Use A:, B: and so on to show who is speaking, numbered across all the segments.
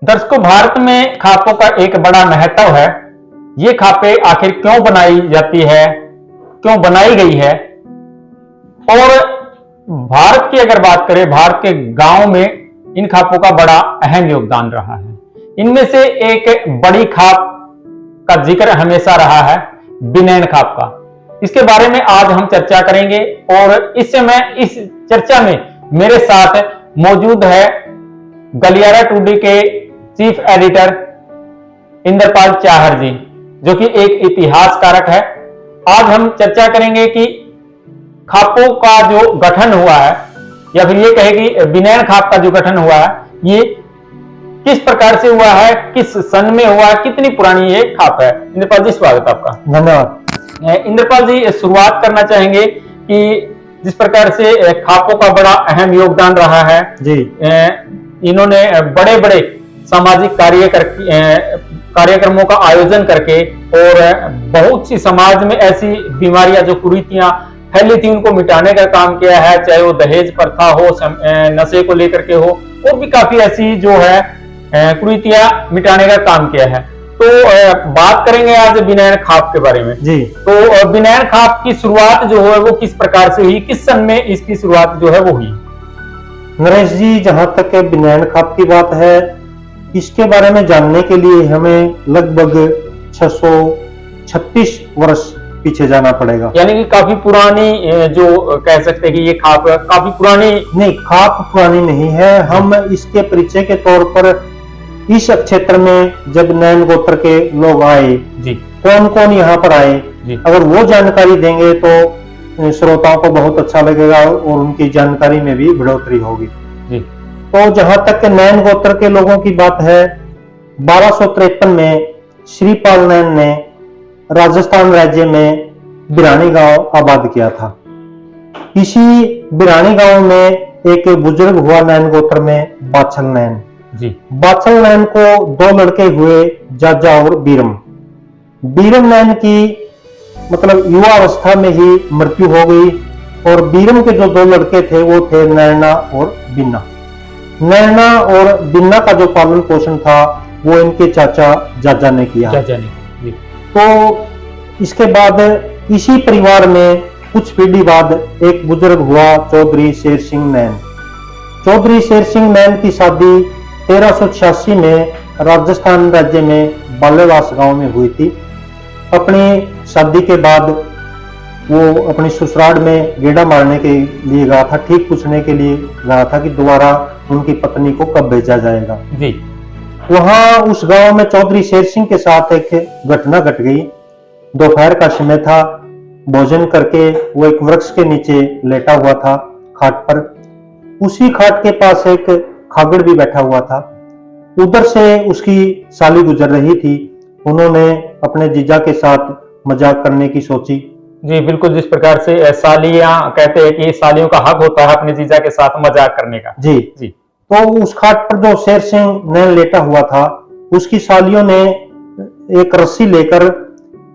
A: दर्शकों, भारत में खापों का एक बड़ा महत्व है। ये खापें आखिर क्यों बनाई जाती है, क्यों बनाई गई है, और भारत की अगर बात करें, भारत के गांव में इन खापों का बड़ा अहम योगदान रहा है। इनमें से एक बड़ी खाप का जिक्र हमेशा रहा है, बिनैन खाप का। इसके बारे में आज हम चर्चा करेंगे और इस समय इस चर्चा में मेरे साथ मौजूद है गलियारा टुडे के चीफ एडिटर इंद्रपाल चाहर जी, जो कि एक इतिहासकारक है। आज हम चर्चा करेंगे कि खापों का जो गठन हुआ है, या फिर ये कहे कि बिनैन खाप का जो गठन हुआ है, ये किस प्रकार से हुआ है, किस सन में हुआ है, कितनी पुरानी ये खाप है। इंद्रपाल जी, स्वागत आपका।
B: धन्यवाद।
A: इंद्रपाल जी, शुरुआत करना चाहेंगे कि जिस प्रकार से खापों का बड़ा अहम योगदान रहा है
B: जी,
A: इन्होंने बड़े बड़े सामाजिक कार्यक्रमों का आयोजन करके और बहुत सी समाज में ऐसी बीमारियां, जो कुरीतियां फैली थी, उनको मिटाने का काम किया है। चाहे वो दहेज प्रथा हो, नशे को लेकर के हो, और भी काफी ऐसी जो है कुरीतियां मिटाने का काम किया है। तो बात करेंगे आज बिनैन खाप के बारे में
B: जी।
A: तो बिनैन खाप की शुरुआत जो है वो किस प्रकार से हुई, किस सन में इसकी शुरुआत जो है वो हुई?
B: नरेश जी, जहां तक बिनैन खाप की बात है, इसके बारे में जानने के लिए हमें लगभग 636 वर्ष पीछे जाना पड़ेगा।
A: यानी कि काफी पुरानी, जो कह सकते हैं कि ये खाप काफी पुरानी।
B: नहीं, खाप पुरानी नहीं है। हम इसके परिचय के तौर पर इस क्षेत्र में जब नैन गोत्र के लोग आए
A: जी,
B: कौन कौन यहाँ पर आए
A: जी,
B: अगर वो जानकारी देंगे तो श्रोताओं को बहुत अच्छा लगेगा और उनकी जानकारी में भी बढ़ोतरी होगी
A: जी।
B: तो जहां तक नैन गोत्र के लोगों की बात है, 1253 में श्रीपाल नैन ने राजस्थान राज्य में बिरानी गांव आबाद किया था। इसी बिरानी गांव में एक बुजुर्ग हुआ नैन गोत्र में बाछल नैन
A: जी।
B: बाछल नैन को 2 लड़के हुए, जाजा और बीरम। बीरम नैन की मतलब युवा अवस्था में ही मृत्यु हो गई, और बीरम के जो 2 लड़के थे वो थे नैना और बिन्ना। नैना और बिन्ना का जो पालन पोषण था वो इनके चाचा जाजा ने किया।
A: चाचा ने जी।
B: तो इसके बाद इसी परिवार में कुछ पीढ़ी बाद एक बुजुर्ग हुआ, चौधरी शेर सिंह नैन। चौधरी शेर सिंह नैन की शादी 1386 में राजस्थान राज्य में बालेवास गांव में हुई थी। अपनी शादी के बाद वो अपनी ससुराल में गेड़ा मारने के लिए गया था, ठीक पूछने के लिए गया था कि दोबारा उनकी पत्नी को कब भेजा जाएगा
A: जी।
B: वहां उस गांव में चौधरी शेर सिंह के साथ एक घटना घट गई। दोपहर का समय था, भोजन करके वो एक वृक्ष के नीचे लेटा हुआ था खाट पर। उसी खाट के पास एक खागड़ भी बैठा हुआ था। उधर से उसकी साली गुजर रही थी। उन्होंने अपने जीजा के साथ मजाक करने की सोची।
A: जी बिल्कुल, जिस प्रकार से सालियां कहते हैं कि सालियों का हक होता है अपने जीजा के साथ मजाक करने का।
B: जी
A: जी।
B: तो उस खाट पर जो शेर सिंह नैन लेटा हुआ था, उसकी सालियों ने एक रस्सी लेकर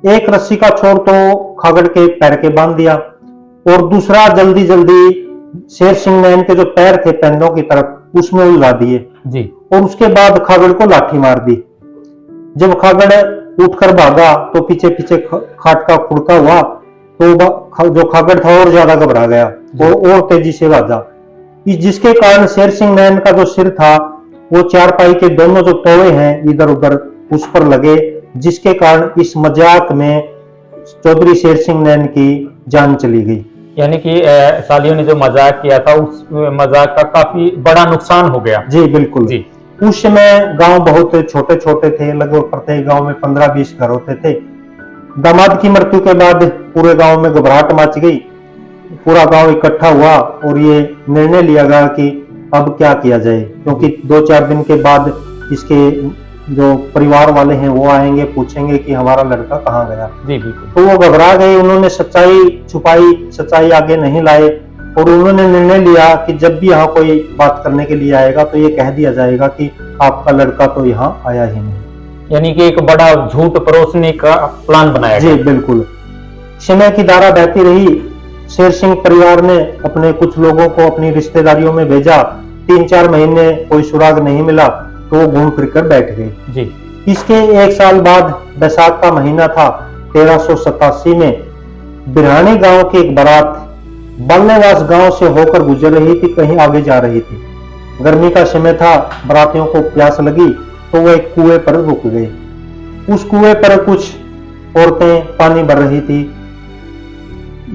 B: एक रस्सी का छोर तो खागड़ के पैर के बांध दिया, और दूसरा जल्दी जल्दी शेर सिंह नैन के जो पैर थे पैरों की तरफ उसमें उलझा दिए
A: जी।
B: और उसके बाद खागड़ को लाठी मार दी। जब खागड़ उठकर भागा तो पीछे पीछे खाट का खुड़का हुआ, तो जो खागड़ था और ज्यादा घबरा गया और तेजी से भागा, जिसके कारण शेर सिंह नैन का जो सिर था वो चारपाई के दोनों जो तोड़े हैं इधर उधर उस पर लगे, जिसके कारण इस मजाक में चौधरी शेर सिंह नैन की जान चली गई।
A: यानी कि सालियों ने जो मजाक किया था, उस मजाक का काफी बड़ा नुकसान हो गया।
B: जी बिल्कुल जी। उस समय गांव बहुत छोटे छोटे थे, लगभग प्रत्येक गांव में 15-20 घर होते थे। दामाद की मृत्यु के बाद पूरे गांव में घबराहट मच गई। पूरा गांव इकट्ठा हुआ और ये निर्णय लिया गया कि अब क्या किया जाए, क्योंकि 2-4 दिन के बाद इसके जो परिवार वाले हैं वो आएंगे, पूछेंगे कि हमारा लड़का कहाँ गया।
A: जी बिल्कुल।
B: तो वो घबरा गए। उन्होंने सच्चाई छुपाई, सच्चाई आगे नहीं लाए, और उन्होंने निर्णय लिया कि जब भी यहाँ कोई बात करने के लिए आएगा तो ये कह दिया जाएगा कि आपका लड़का तो यहाँ आया ही नहीं।
A: यानी कि एक बड़ा झूठ परोसने का प्लान बनाया
B: जी बिल्कुल। समय की धारा बहती रही। शेर सिंह परिवार ने अपने कुछ लोगों को अपनी रिश्तेदारियों में भेजा। 3-4 महीने कोई सुराग नहीं मिला, तो तो वो घूम फिर कर बैठ गए।
A: जी।
B: इसके एक साल बाद बैसाख का महीना था, 1387 में बिरहानी गांव की एक बारात बाल्यवास गांव से होकर गुजर रही थी, कहीं आगे जा रही थी। गर्मी का समय था, बारातियों को प्यास लगी तो वो एक कुएं पर रुक गए। उस कुएं पर कुछ औरतें पानी भर रही थी।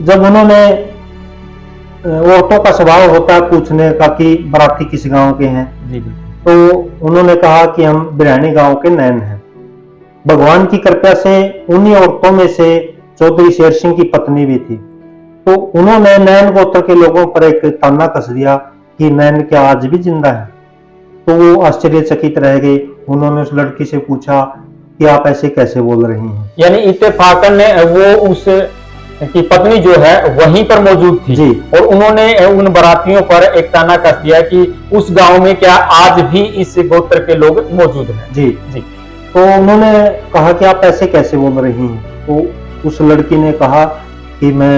B: जब उन्होंने, औरतों का स्वभाव होता है पूछने का कि बाराती किस गांव के हैं,
A: जी।
B: तो उन्होंने कहा कि हम बिरहानी गांव के नैन हैं। भगवान की कृपा से उन्हीं औरतों में से चौधरी शेर सिंह की पत्नी भी थी। तो उन्होंने नैन गोत्र के लोगों पर एक ताना कस दिया कि नैन क्या आज भी जिंदा है। तो वो आश्चर्यचकित रह गए। उन्होंने उस लड़की से पूछा कि आप ऐसे कैसे बोल रही हैं।
A: यानी इत्तेफाकन ने वो उस की पत्नी जो है वहीं पर मौजूद थी
B: जी।
A: और उन्होंने उन बारातियों पर एक ताना कस दिया कि उस गांव में क्या आज भी इस गोत्र के लोग मौजूद हैं।
B: जी
A: जी।
B: तो उन्होंने कहा कि आप ऐसे कैसे बोल रही हैं। तो उस लड़की ने कहा कि मैं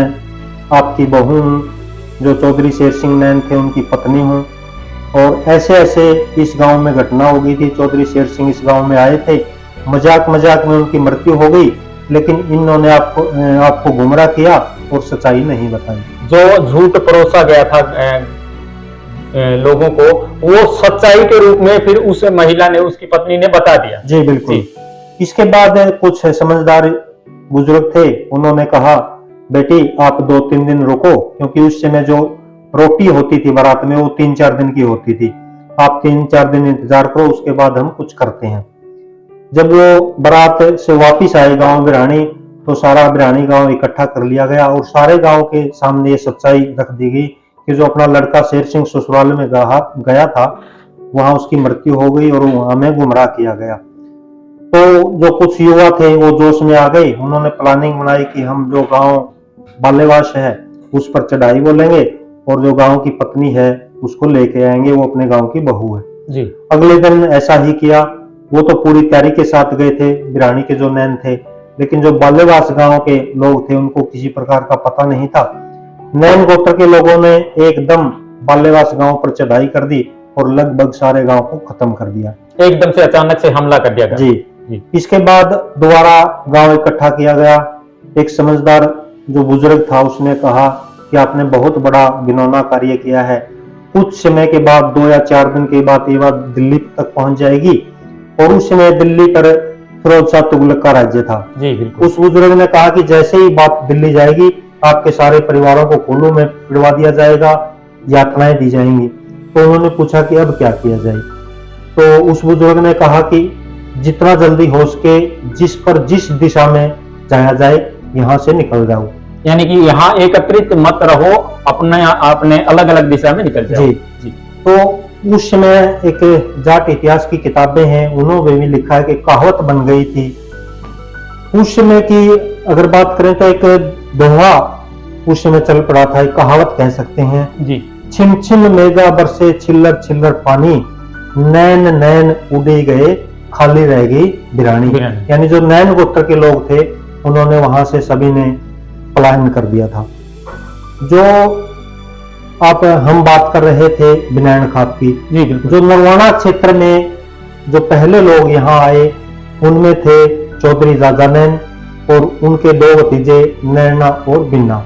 B: आपकी बहू हूँ, जो चौधरी शेर सिंह नैन थे उनकी पत्नी हूँ, और ऐसे ऐसे इस गांव में घटना हो गई थी। चौधरी शेर सिंह इस गांव में आए थे, मजाक मजाक में उनकी मृत्यु हो गई, लेकिन इन्होंने आपको गुमराह किया और सच्चाई नहीं बताई।
A: जो झूठ परोसा गया था लोगों को, वो सच्चाई के रूप में फिर उस महिला ने, उसकी पत्नी ने बता दिया।
B: जी बिल्कुल। इसके बाद कुछ समझदार बुजुर्ग थे, उन्होंने कहा बेटी आप 2-3 दिन रुको, क्योंकि उस समय जो रोटी होती थी बारात में वो 3-4 दिन की होती थी। आप 3-4 दिन इंतजार करो, उसके बाद हम कुछ करते हैं। जब वो बारात से वापिस आए गांव बिरहानी, तो सारा बिरहानी गांव इकट्ठा कर लिया गया और सारे गांव के सामने ये सच्चाई रख दी गई कि जो अपना लड़का शेर सिंह ससुराल में गया था, वहां उसकी मृत्यु हो गई और हमें गुमराह किया गया। तो जो कुछ युवा थे वो जोश में आ गए, उन्होंने प्लानिंग बनाई कि हम जो गांव बाल्यवास है उस पर चढ़ाई बोलेंगे और जो गांव की पत्नी है उसको लेके आएंगे, वो अपने गांव की बहू है।
A: जी।
B: अगले दिन ऐसा ही किया। वो तो पूरी तैयारी के साथ गए थे बिरहानी के जो नैन थे, लेकिन जो बाल्यवास गांव के लोग थे उनको किसी प्रकार का पता नहीं था। नैन गोत्र के लोगों ने एकदम बाल्यवास गांव पर चढ़ाई कर दी और लगभग सारे गांव को खत्म कर दिया।
A: एकदम से अचानक से हमला कर दिया गया।
B: जी। इसके बाद दोबारा गांव इकट्ठा किया गया। एक समझदार जो बुजुर्ग था उसने कहा कि आपने बहुत बड़ा घिनौना कार्य किया है। कुछ समय के बाद 2 या 4 दिन के बाद ये बात दिल्ली तक पहुंच जाएगी, और उस समय दिल्ली पर फिरोज शाह तुगलक का राज्य था।
A: जी बिल्कुल।
B: उस बुजुर्ग ने कहा कि जैसे ही बात दिल्ली जाएगी आपके सारे परिवारों को कुल्लू में पिड़वा दिया जाएगा, यातनाएं दी जाएंगी। तो उन्होंने पूछा कि अब क्या किया जाए। तो उस बुजुर्ग ने कहा कि जितना जल्दी हो सके जिस दिशा में जाया जाए यहाँ से निकल जाओ।
A: यानी कि यहाँ एकत्रित मत रहो, अपने अलग अलग दिशा में निकल जाओ।
B: जी। तो उस समय एक जाट इतिहास की किताबें हैं, उन्होंने भी लिखा है कि कहावत बन गई थी उस समय की। अगर बात करें तो एक दोहा उस समय चल पड़ा था, एक कहावत कह सकते हैं।
A: जी।
B: छिन छिन मेघा बरसे छिल्लर छिल्लर पानी, नैन नैन उड़े गए खाली रह गई बिरहानी। यानी जो नैन गोत्र के लोग थे उन्होंने वहां से सभी ने पलायन कर दिया था। जो आप हम बात कर रहे थे बिनैन खाप की, जो नरवाना क्षेत्र में जो पहले लोग यहाँ आए उनमें थे चौधरी राजा नैन और उनके 2 भतीजे नैना और बिन्ना।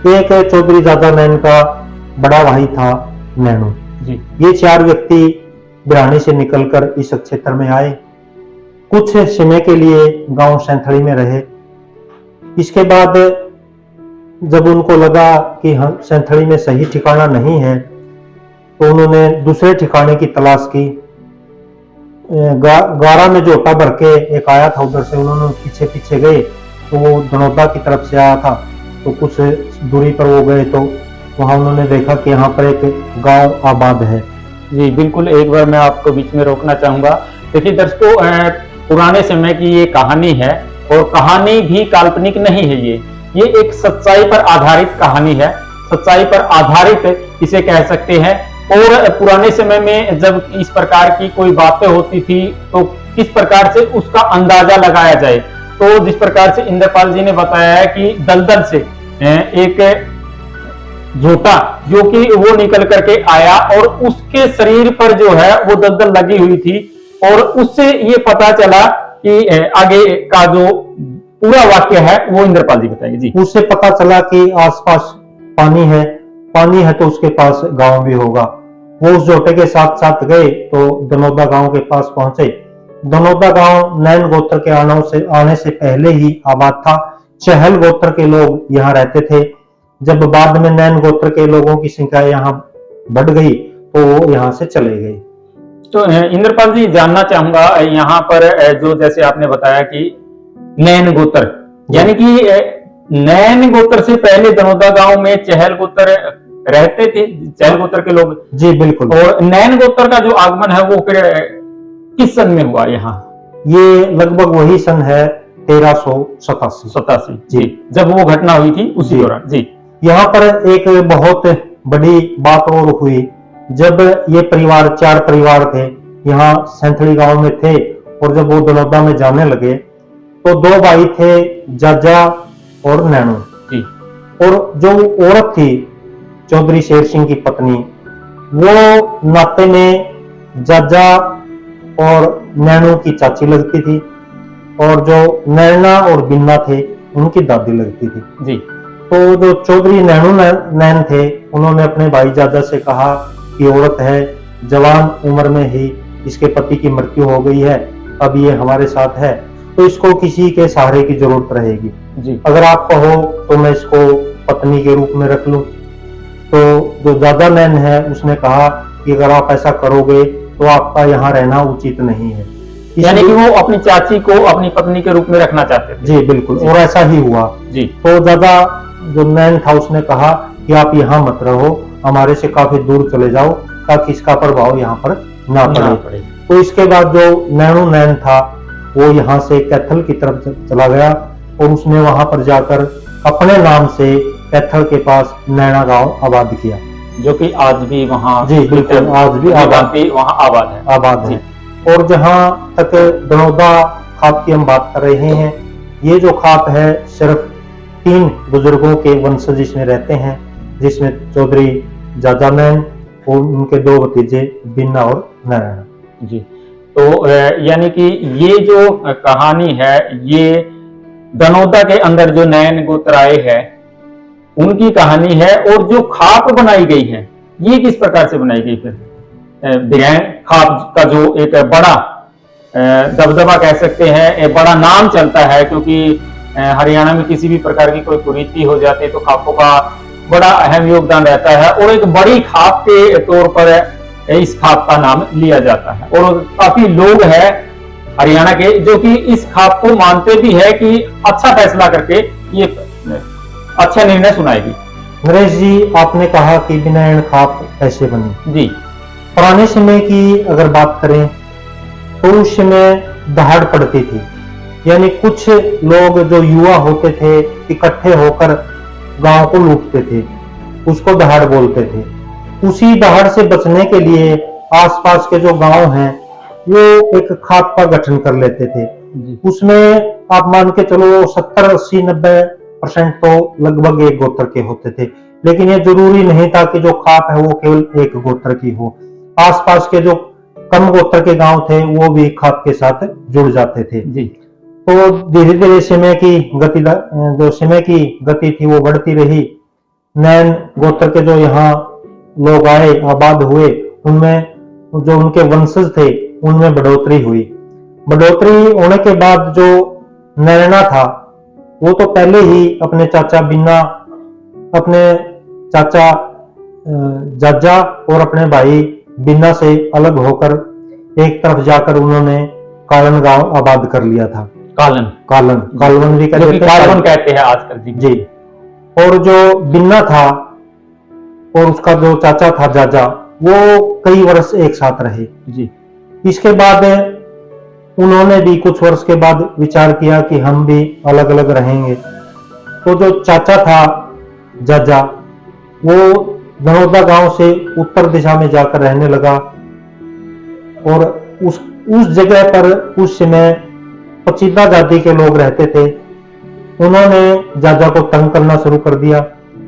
B: एक चौधरी राजा नैन का बड़ा भाई था नैनू। ये 4 व्यक्ति बिरहानी से निकलकर इस क्षेत्र में आए, कुछ समय के लिए गांव सैंथड़ी में रहे। इसके बाद जब उनको लगा कि हम सैंथड़ी में सही ठिकाना नहीं है, तो उन्होंने दूसरे ठिकाने की तलाश की। गारा में जो ओटा भर के एक आया था उधर से, उन्होंने पीछे पीछे गए तो वो धनौदा की तरफ से आया था। तो कुछ दूरी पर वो गए तो वहां उन्होंने देखा कि यहाँ पर एक गांव आबाद है।
A: जी बिल्कुल। एक बार मैं आपको बीच में रोकना चाहूंगा। देखिए दर्शकों, पुराने समय की ये कहानी है और कहानी भी काल्पनिक नहीं है। ये एक सच्चाई पर आधारित कहानी है, सच्चाई पर आधारित इसे कह सकते हैं। और पुराने समय में जब इस प्रकार की कोई बातें होती थी तो किस प्रकार से उसका अंदाजा लगाया जाए, तो जिस प्रकार से इंद्रपाल जी ने बताया है कि दलदल से एक झूठा, जो कि वो निकल करके आया और उसके शरीर पर जो है वो दलदल लगी हुई थी, और उससे ये पता चला कि आगे का जो पूरा वाक्य है वो इंद्रपाल जी बताएंगे जी।
B: उससे पता चला कि आसपास पानी है, पानी है तो उसके पास गांव भी होगा। वो उस जोटे के साथ साथ गए तो दनौदा गांव के पास पहुंचे। दनौदा गांव नैन गोत्र के आने से पहले ही आबाद था। चहल गोत्र के लोग यहाँ रहते थे। जब बाद में नैन गोत्र के लोगों की संख्या यहाँ बढ़ गई तो वो यहाँ से चले गए।
A: तो इंद्रपाल जी जानना चाहूंगा यहाँ पर जो जैसे आपने बताया कि नैन गोत्र, यानी कि नैन गोत्र से पहले दनौदा गांव में चहल गोत्र रहते थे, चहल गोत्र के लोग।
B: जी बिल्कुल।
A: और नैन गोत्र का जो आगमन है वो फिर किस सन में हुआ यहाँ?
B: ये लगभग वही सन है 1387
A: जी, जब वो घटना हुई थी उसी दौरान जी।
B: यहाँ पर एक बहुत बड़ी बात और हुई। जब ये परिवार 4 परिवार थे, यहाँ सैंथड़ी गांव में थे, और जब वो दनौदा में जाने लगे तो 2 भाई थे, जाजा और नैनू
A: जी।
B: और जो औरत थी चौधरी शेर सिंह की पत्नी, वो नाते में जाजा और नैनू की चाची लगती थी, और जो नैना और बिन्ना थे उनकी दादी लगती थी
A: जी।
B: तो जो चौधरी नैनू नैन थे, उन्होंने अपने भाई जाजा से कहा कि औरत है, जवान उम्र में ही इसके पति की मृत्यु हो गई है, अब ये हमारे साथ है तो इसको किसी के सहारे की जरूरत रहेगी
A: जी।
B: अगर आप कहो तो मैं इसको पत्नी के रूप में रख लूं। तो जो जाजा नैन है उसने कहा कि अगर आप ऐसा करोगे तो आपका यहाँ रहना उचित नहीं है।
A: यानी कि वो अपनी चाची को अपनी पत्नी के रूप में रखना चाहते थे।
B: जी बिल्कुल जी। और ऐसा ही हुआ
A: जी।
B: तो जाजा जो नैन था उसने कहा कि आप यहाँ मत रहो, हमारे से काफी दूर चले जाओ ताकि इसका प्रभाव यहाँ पर ना पड़े। तो इसके बाद जो नैनू नैन था वो यहाँ से कैथल की तरफ चला गया और उसने वहां पर जाकर अपने नाम से कैथल के पास नैना गांव आबाद किया, जो कि
A: आज भी वहाँ
B: जी बिल्कुल आज भी
A: वहाँ आबाद है।
B: और जहाँ तक दनौदा खाप की हम बात कर रहे हैं, ये जो खाप है सिर्फ 3 बुजुर्गों के वंशज इसमें रहते हैं, जिसमें चौधरी जाजा नैन और उनके 2 भतीजे बिन्ना और नारायण
A: जी। तो यानी कि ये जो कहानी है ये दनौदा के अंदर जो नैन गोत्र आए हैं उनकी कहानी है। और जो खाप बनाई गई है ये किस प्रकार से बनाई गई? फिर बिरैन खाप का जो एक बड़ा दबदबा कह सकते हैं, एक बड़ा नाम चलता है, क्योंकि हरियाणा में किसी भी प्रकार की कोई कुरीति हो जाती है तो खापों का बड़ा अहम योगदान रहता है, और एक बड़ी खाप के तौर पर इस खाप का नाम लिया जाता है। और काफी लोग हैं हरियाणा के जो कि इस खाप को मानते भी है कि अच्छा फैसला करके ये अच्छा निर्णय सुनाएगी।
B: नरेश जी, आपने कहा कि बिनैन खाप कैसे बनी
A: जी।
B: पुराने समय की अगर बात करें तो उस समय दहाड़ पड़ती थी, यानी कुछ लोग जो युवा होते थे इकट्ठे होकर गांव को लूटते थे, उसको दहाड़ बोलते थे। उसी दहाड़ से बचने के लिए आसपास के जो गांव हैं वो एक खाप का गठन कर लेते थे। उसमें आप मान के चलो 70, 80, 90% तो लगभग एक गोत्र के होते थे, लेकिन ये जरूरी नहीं था कि जो खाप है वो केवल एक गोत्र की हो। आसपास के जो कम गोत्र के गांव थे वो भी खाप के साथ जुड़ जाते थे
A: जी।
B: तो धीरे धीरे समय की गति थी वो बढ़ती रही। नैन गोत्र के जो यहाँ लोग आए, आबाद हुए, उनमें जो उनके वंशज थे उनमें बढ़ोतरी हुई। बढ़ोतरी होने के बाद जो नैना था वो तो पहले ही अपने चाचा बिन्ना, अपने चाचा जाजा और अपने भाई बिन्ना से अलग होकर एक तरफ जाकर उन्होंने कालन गांव आबाद कर लिया था। कालवन भी
A: कहते हैं आजकल
B: जी। और जो बिन्ना था और उसका जो चाचा था जाजा, वो कई वर्ष एक साथ रहे
A: जी।
B: इसके बाद उन्होंने भी कुछ वर्ष के बाद विचार किया कि हम भी अलग अलग रहेंगे। तो जो चाचा था जाजा वो दनौदा गांव से उत्तर दिशा में जाकर रहने लगा, और उस जगह पर उस समय पचीदा जाति के लोग रहते थे। उन्होंने जाजा को तंग करना शुरू कर दिया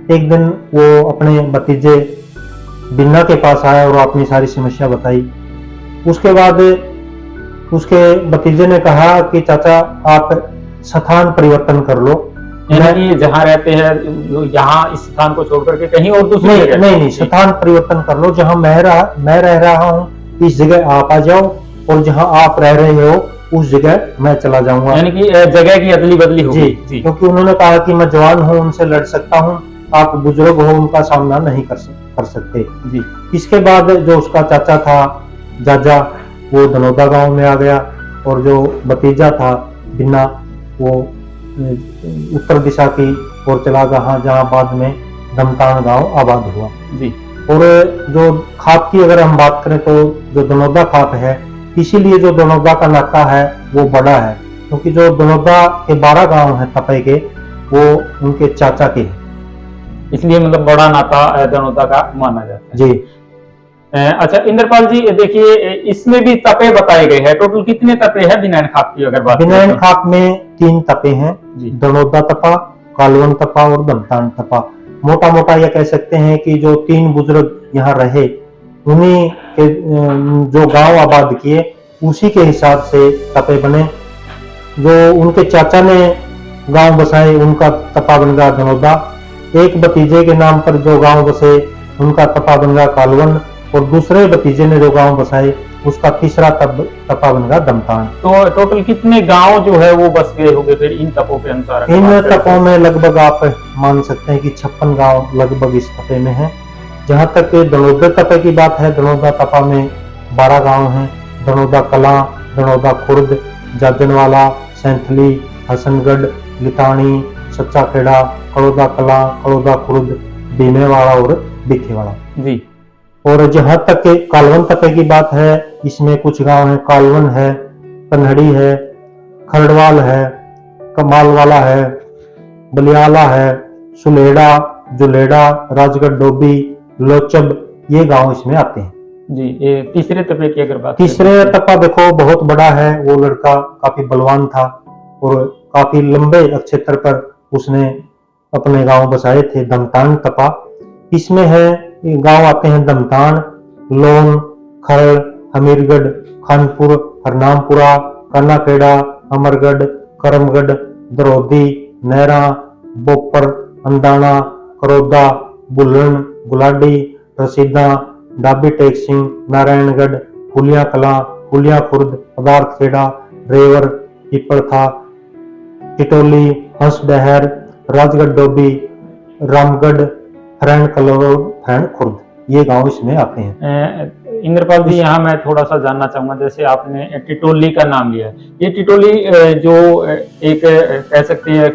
B: एक दिन वो अपने भतीजे बिन्ना के पास आया और अपनी सारी समस्या बताई। उसके बाद उसके भतीजे ने कहा कि चाचा आप स्थान परिवर्तन कर लो।
A: यानी कि जहाँ रहते हैं यहाँ इस स्थान को छोड़ करके कहीं और दूसरी
B: नहीं
A: जगह?
B: नहीं नहीं, स्थान परिवर्तन कर लो। जहाँ मैं रह रहा हूँ इस जगह आप आ जाओ, और जहाँ आप रह रहे हो उस जगह मैं चला जाऊंगा।
A: यानी कि जगह की अदली बदली होगी।
B: जी, क्योंकि उन्होंने कहा कि मैं जवान हूँ, उनसे लड़ सकता हूँ, आप बुजुर्ग हो, उनका सामना नहीं कर सकते।
A: जी।
B: इसके बाद जो उसका चाचा था जाजा, वो धनौदा गांव में आ गया, और जो भतीजा था बिन्ना वो उत्तर दिशा की ओर चला गया, जहाँ बाद में धमतान गांव आबाद हुआ।
A: जी।
B: और जो खाप की अगर हम बात करें तो जो धनौदा खाप है, इसीलिए जो धनौदा का नाका है वो बड़ा है, क्योंकि जो धनौदा के 12 गांव हैं तपे के, वो उनके चाचा के हैं,
A: इसलिए मतलब बड़ा नाता धनौदा का माना जाता है।
B: जी।
A: अच्छा इंद्रपाल जी, देखिए इसमें भी तपे बताए गए हैं। टोटल कितने तपे हैं बिनैन खाप की अगर बात करें?
B: बिनैन खाप में 3 तपे हैं, धनौदा तपा, कालवन तपा और धमतान तपा। मोटा मोटा यह कह सकते हैं कि जो 3 बुजुर्ग यहाँ रहे, उन्हीं के जो गांव आबाद किए, उसी के हिसाब से तपे बने। जो उनके चाचा ने गांव बसाए, उनका तपा बन गया धनौदा। एक भतीजे के नाम पर जो गांव बसे, उनका तपा बन गया कालवन, और दूसरे भतीजे ने जो गांव बसाए, उसका तीसरा तपा बन गया धमतान।
A: तो टोटल कितने गांव जो है वो बस गए होंगे फिर इन तपों के अनुसार?
B: इन तपों में लगभग आप मान सकते हैं कि 56 गांव लगभग इस तपे में हैं। जहां तक धनौदा तपे की बात है, धनौदा तपा में 12 गांव हैं। धनौदा कलां, धनौदा खुर्द, जाजनवाला, सैंथली, हसनगढ़, लितानी, सच्चा खेड़ा, कड़ौदा कलां, कड़ौदा खुर्द, बीमेवाड़ा और बिखेवाड़ा।
A: जी।
B: और जहां तक कालवन तपे की बात है, इसमें कुछ गांव हैं। कालवन है, कन्हड़ी है, खरड़वाल है, कमालवाला है, बलियाला है, सुलेड़ा, जुलेड़ा, राजगढ़ डोबी, लोचब, ये गांव इसमें आते हैं।
A: जी। ये तीसरे तपे की अगर बात
B: तीसरे तपा देखो बहुत बड़ा है। वो लड़का काफी बलवान था और काफी लंबे क्षेत्र पर उसने अपने गांव बसाए थे। धमतान तपा, इसमें है गांव आते हैं धमतान, लोन, खरड़, हमीरगढ़, खानपुर, हरनामपुरा, कानाखेड़ा, अमरगढ़, करमगढ़, दरौदी, नहरा, बोपर, अंदाना, करौदा, बुल्लन, गुलाडी, रसीदा, डाबी टेक सिंह, नारायणगढ़, फुलिया कला, फुलिया खुर्द, पदार्थ खेड़ा, रेवर, पिपड़ था, टिटोली, हंसडहर, राजगढ़ डोबी, रामगढ़, हरैन कलौर, हरैन खुर्द, ये गांव इसमें आते हैं।
A: इंद्रपाल जी, यहाँ मैं थोड़ा सा जानना चाहूंगा, जैसे आपने टिटोली का नाम लिया है, ये टिटोली जो एक कह सकते हैं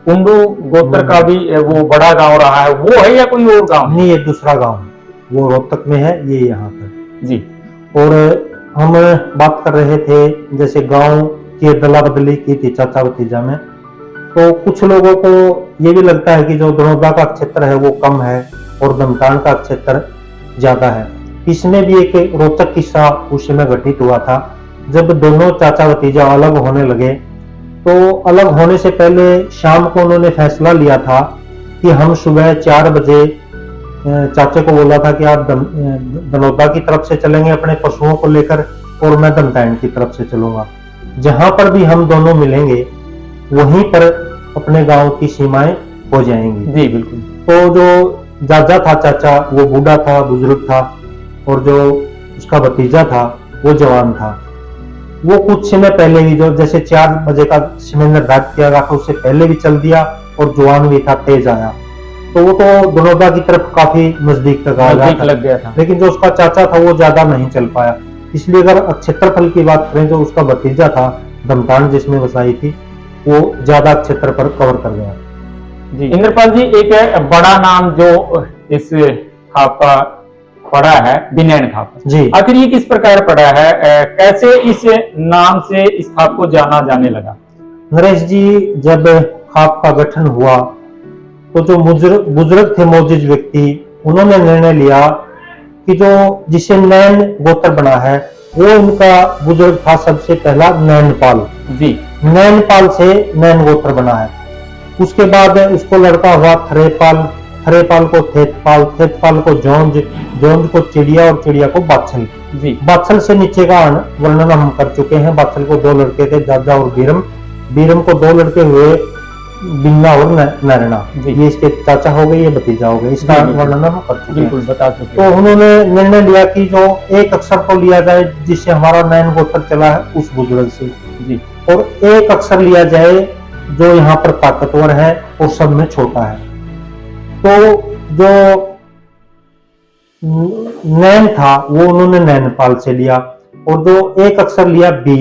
A: कुंडू गोत्र का भी वो बड़ा गांव रहा है, वो है या कोई और गांव?
B: नहीं, ये दूसरा गांव है, वो रोहतक में है, ये यहाँ पर।
A: जी।
B: और हम बात कर रहे थे जैसे गांव की अदला बदली की थी चाचा भतीजा में, तो कुछ लोगों को ये भी लगता है कि जो धनौदा का क्षेत्र है वो कम है और धमतान का क्षेत्र ज्यादा है। इसमें भी एक रोचक किस्सा उस समय घटित हुआ था। जब दोनों चाचा भतीजा अलग होने लगे, तो अलग होने से पहले शाम को उन्होंने फैसला लिया था कि हम सुबह 4 बजे चाचे को बोला था कि आप धनौदा की तरफ से चलेंगे अपने पशुओं को लेकर, और मैं धमतान की तरफ से चलूंगा। जहां पर भी हम दोनों मिलेंगे वहीं पर अपने गांव की सीमाएं हो जाएंगी।
A: जी बिल्कुल।
B: तो जो जाजा था चाचा, वो बूढ़ा था, बुजुर्ग था, और जो उसका भतीजा था वो जवान था। वो कुछ समय पहले ही, जो जैसे 4 बजे का समय निर्धारित किया गया था, उससे पहले भी चल दिया, और जवान भी था, तेज आया। तो वो तो धनौदा की तरफ काफी नजदीक तक
A: लग गया था,
B: लेकिन जो उसका चाचा था वो ज्यादा नहीं चल पाया। इसलिए अगर क्षेत्रफल की बात करें, जो उसका भतीजा था धमतान जिसमें बसाई थी, वो ज्यादा क्षेत्र पर कवर कर गया।
A: जी। इंद्रपाल जी, एक बड़ा नाम जो इस खाप का पड़ा है, बिनैन खाप जी, आखिर ये किस प्रकार पड़ा है? कैसे इस नाम से इस खाप को जाना जाने लगा?
B: नरेश जी, जब खाप का गठन हुआ तो जो बुजुर्ग थे, मोजिज व्यक्ति, उन्होंने निर्णय लिया कि जो जिसे नैन गोत्र बना है, वो उनका बुजुर्ग था सबसे पहला नैनपाल
A: जी।
B: नैनपाल से नैन गोत्र बना है। उसके बाद उसको लड़का हुआ थरेपाल, खरेपाल को थेतपाल, थेतपाल को जोंज, जोंज को चिड़िया और चिड़िया को बाछल।
A: जी
B: बाछल से नीचे का वर्णन हम कर चुके हैं। बाछल को 2 लड़के थे, जाजा और बीरम। बीरम को 2 लड़के हुए, बिन्ना और नैना। ये इसके चाचा हो गए, ये भतीजा हो गए। इसका वर्णन हम कर चुके हैं।
A: बिल्कुल बता चुके।
B: तो उन्होंने निर्णय लिया कि जो एक अक्षर को लिया जाए जिससे हमारा नैन गोत्र चला है उस बुजुर्ग से,
A: जी, और
B: एक अक्षर लिया जाए जो यहाँ पर ताकतवर है और सब में छोटा है। तो जो नैन था वो उन्होंने नैनपाल से लिया, और जो एक अक्षर लिया बी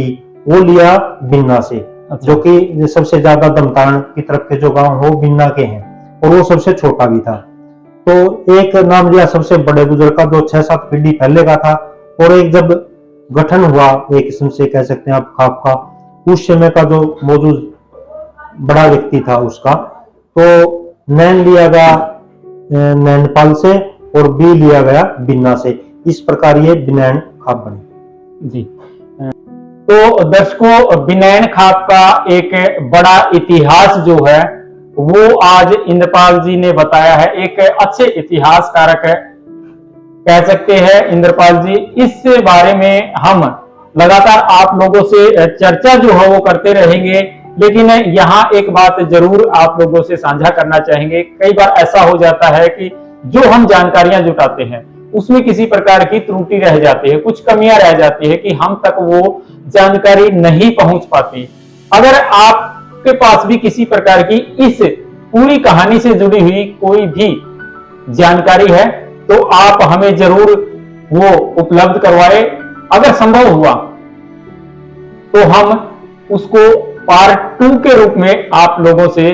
B: वो लिया बिन्ना से।
A: अच्छा।
B: जो कि सबसे ज्यादा दमतान की तरफ के जो गांव हो बिन्ना के हैं, और वो सबसे छोटा भी था। तो एक नाम लिया सबसे बड़े बुजुर्ग का जो 6-7 पीढ़ी पहले का था, और एक जब गठन हुआ एक किस्म से कह सकते हैं आप खाप का, उस समय का जो मौजूद बड़ा व्यक्ति था उसका, तो नैन लिया गया नैनपाल से और बी लिया गया बिन्ना से। इस प्रकार ये बिनैन खाप बनी।
A: जी, तो दर्शकों, बिनैन खाप का एक बड़ा इतिहास जो है वो आज इंद्रपाल जी ने बताया है। एक अच्छे इतिहासकारक कह सकते हैं इंद्रपाल जी। इस बारे में हम लगातार आप लोगों से चर्चा जो है वो करते रहेंगे, लेकिन यहाँ एक बात जरूर आप लोगों से साझा करना चाहेंगे। कई बार ऐसा हो जाता है कि जो हम जानकारियां जुटाते हैं उसमें किसी प्रकार की त्रुटि रह जाती है, कुछ कमियां रह जाती है कि हम तक वो जानकारी नहीं पहुंच पाती। अगर आपके पास भी किसी प्रकार की इस पूरी कहानी से जुड़ी हुई कोई भी जानकारी है तो आप हमें जरूर वो उपलब्ध करवाए। अगर संभव हुआ तो हम उसको पार्ट 2 के रूप में आप लोगों से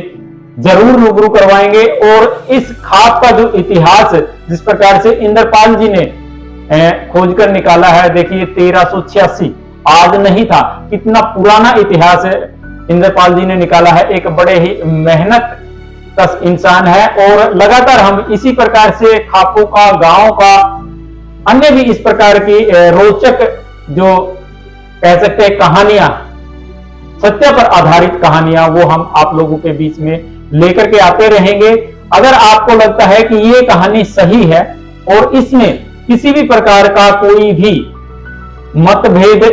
A: जरूर रूबरू करवाएंगे। और इस खाप का जो इतिहास जिस प्रकार से इंद्रपाल जी ने खोज कर निकाला है, देखिए 1386 आज नहीं था, कितना पुराना इतिहास है इंद्रपाल जी ने निकाला है। एक बड़े ही मेहनत कश इंसान है, और लगातार हम इसी प्रकार से खापों का, गांव का, अन्य भी इस प्रकार की रोचक जो कह सकते हैं कहानियां, सत्य पर आधारित कहानियां, वो हम आप लोगों के बीच में लेकर के आते रहेंगे। अगर आपको लगता है कि ये कहानी सही है और इसमें किसी भी प्रकार का कोई भी मतभेद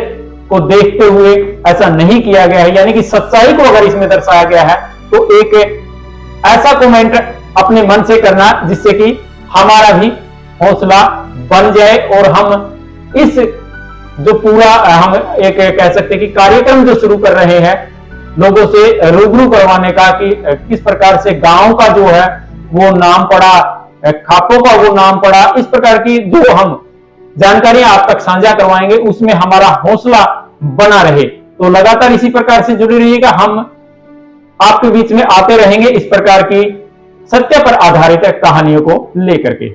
A: को देखते हुए ऐसा नहीं किया गया है, यानी कि सच्चाई को अगर इसमें दर्शाया गया है, तो एक ऐसा कमेंट अपने मन से करना जिससे कि हमारा भी हौसला बन जाए और हम इस जो पूरा हम एक कह सकते हैं कि कार्यक्रम जो शुरू कर रहे हैं लोगों से रूबरू करवाने का, कि किस प्रकार से गांव का जो है वो नाम पड़ा, खापों का वो नाम पड़ा, इस प्रकार की जो हम जानकारियां आप तक साझा करवाएंगे उसमें हमारा हौसला बना रहे। तो लगातार इसी प्रकार से जुड़े रहिएगा, हम आपके बीच में आते रहेंगे इस प्रकार की सत्य पर आधारित कहानियों को लेकर के।